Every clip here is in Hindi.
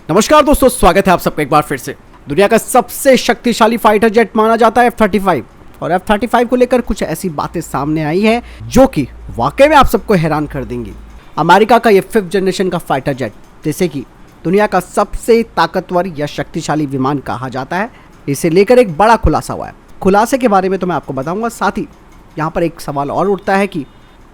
नमस्कार दोस्तों, स्वागत है आप सबका एक बार फिर से। दुनिया का सबसे शक्तिशाली फाइटर जेट माना जाता है F-35 और F-35 को लेकर कुछ ऐसी बातें सामने आई है जो कि वाकई में आप सबको हैरान कर देंगी। अमेरिका का ये 5th जनरेशन का फाइटर जेट, जैसे कि दुनिया का सबसे ताकतवर या शक्तिशाली विमान कहा जाता है, इसे लेकर एक बड़ा खुलासा हुआ है। खुलासे के बारे में तो मैं आपको बताऊंगा, साथ ही यहाँ पर एक सवाल और उठता है कि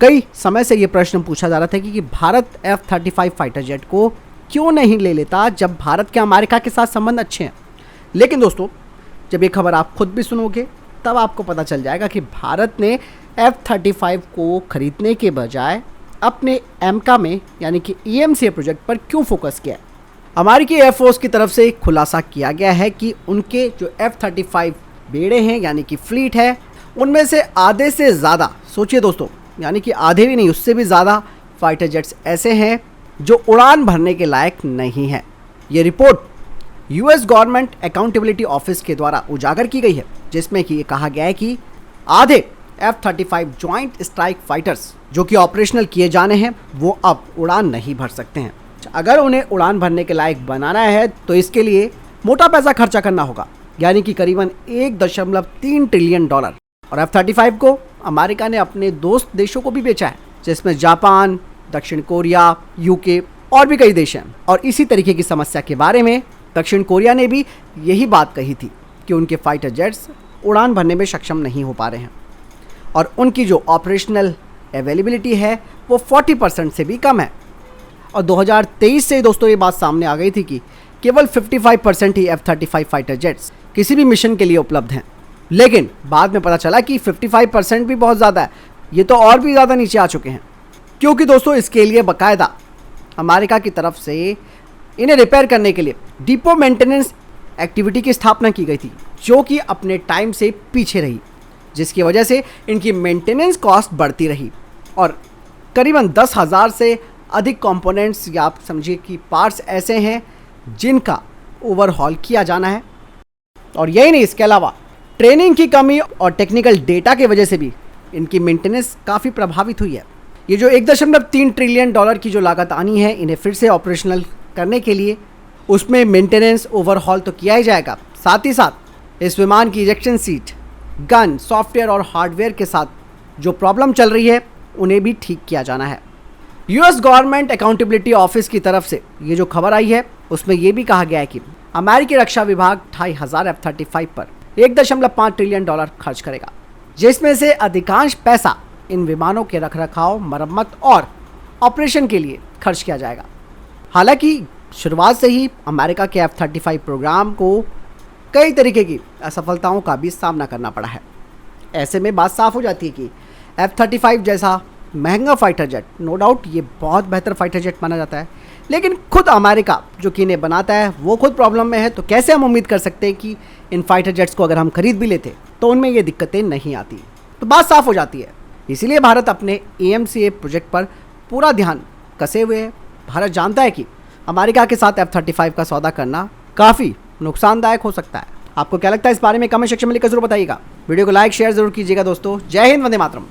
कई समय से ये प्रश्न पूछा जा रहा था कि भारत F-35 फाइटर जेट को क्यों नहीं ले लेता जब भारत के अमेरिका के साथ संबंध अच्छे हैं। लेकिन दोस्तों, जब ये खबर आप खुद भी सुनोगे तब आपको पता चल जाएगा कि भारत ने F-35 को खरीदने के बजाय अपने एमका में यानी कि EMCA प्रोजेक्ट पर क्यों फोकस किया है। अमेरिकी एयरफोर्स की तरफ से खुलासा किया गया है कि उनके जो F-35 बेड़े हैं यानी कि फ्लीट है, उनमें से आधे से ज़्यादा, सोचिए दोस्तों, यानी कि आधे भी नहीं, उससे भी ज़्यादा फाइटर जेट्स ऐसे हैं जो उड़ान भरने के लायक नहीं है। ये report US government accountability office के द्वारा उजागर की गई है, जिसमें कि ये कहा गया है कि आधे F-35 जॉइंट स्ट्राइक फाइटर्स जो कि ऑपरेशनल किए जाने हैं वो अब उड़ान नहीं भर सकते हैं। अगर उन्हें उड़ान भरने के लायक बनाना है तो इसके लिए मोटा पैसा खर्चा करना होगा, यानी कि करीबन $1.3 ट्रिलियन। और F-35 को अमेरिका ने अपने दोस्त देशों को भी बेचा है, जिसमें जापान, दक्षिण कोरिया, UK और भी कई देश हैं। और इसी तरीके की समस्या के बारे में दक्षिण कोरिया ने भी यही बात कही थी कि उनके फाइटर जेट्स उड़ान भरने में सक्षम नहीं हो पा रहे हैं और उनकी जो ऑपरेशनल अवेलेबिलिटी है वो 40% से भी कम है। और 2023 से दोस्तों ये बात सामने आ गई थी कि केवल 55% ही F-35 फाइटर जेट्स किसी भी मिशन के लिए उपलब्ध हैं। लेकिन बाद में पता चला कि 55% भी बहुत ज़्यादा है, ये तो और भी ज़्यादा नीचे आ चुके हैं, क्योंकि दोस्तों इसके लिए बाकायदा अमेरिका की तरफ से इन्हें रिपेयर करने के लिए डिपो मेंटेनेंस एक्टिविटी की स्थापना की गई थी, जो कि अपने टाइम से पीछे रही, जिसकी वजह से इनकी मेंटेनेंस कॉस्ट बढ़ती रही और करीबन 10,000 से अधिक कंपोनेंट्स या आप समझिए कि पार्ट्स ऐसे हैं जिनका ओवरहॉल किया जाना है। और यही नहीं, इसके अलावा ट्रेनिंग की कमी और टेक्निकल डेटा की वजह से भी इनकी मेंटेनेंस काफ़ी प्रभावित हुई है। ये जो $1.3 ट्रिलियन की जो लागत आनी है इन्हें फिर से ऑपरेशनल करने के लिए, उसमें मेंटेनेंस ओवरहॉल तो किया ही जाएगा, साथ ही साथ इस विमान की इजेक्शन सीट, गन, सॉफ्टवेयर और हार्डवेयर के साथ जो प्रॉब्लम चल रही है उन्हें भी ठीक किया जाना है। US गवर्नमेंट अकाउंटेबिलिटी ऑफिस की तरफ से ये जो खबर आई है उसमें ये भी कहा गया है कि अमेरिकी रक्षा विभाग 2,500 F-35 पर $1.5 ट्रिलियन खर्च करेगा, जिसमें से अधिकांश पैसा इन विमानों के रखरखाव, मरम्मत और ऑपरेशन के लिए खर्च किया जाएगा। हालांकि शुरुआत से ही अमेरिका के F-35 प्रोग्राम को कई तरीके की असफलताओं का भी सामना करना पड़ा है। ऐसे में बात साफ हो जाती है कि F-35 जैसा महंगा फाइटर जेट, नो डाउट ये बहुत बेहतर फाइटर जेट माना जाता है, लेकिन खुद अमेरिका जो कि इन्हें बनाता है वो खुद प्रॉब्लम में है, तो कैसे हम उम्मीद कर सकते हैं कि इन फाइटर जेट्स को अगर हम खरीद भी लेते तो उनमें ये दिक्कतें नहीं आती। तो बात साफ हो जाती है। इसीलिए भारत अपने EMCA प्रोजेक्ट पर पूरा ध्यान कसे हुए है। भारत जानता है कि अमेरिका के साथ F-35 का सौदा करना काफ़ी नुकसानदायक हो सकता है। आपको क्या लगता है इस बारे में कमेंट सेक्शन में लिखकर जरूर बताइएगा। वीडियो को लाइक शेयर जरूर कीजिएगा दोस्तों। जय हिंद, वंदे मातरम।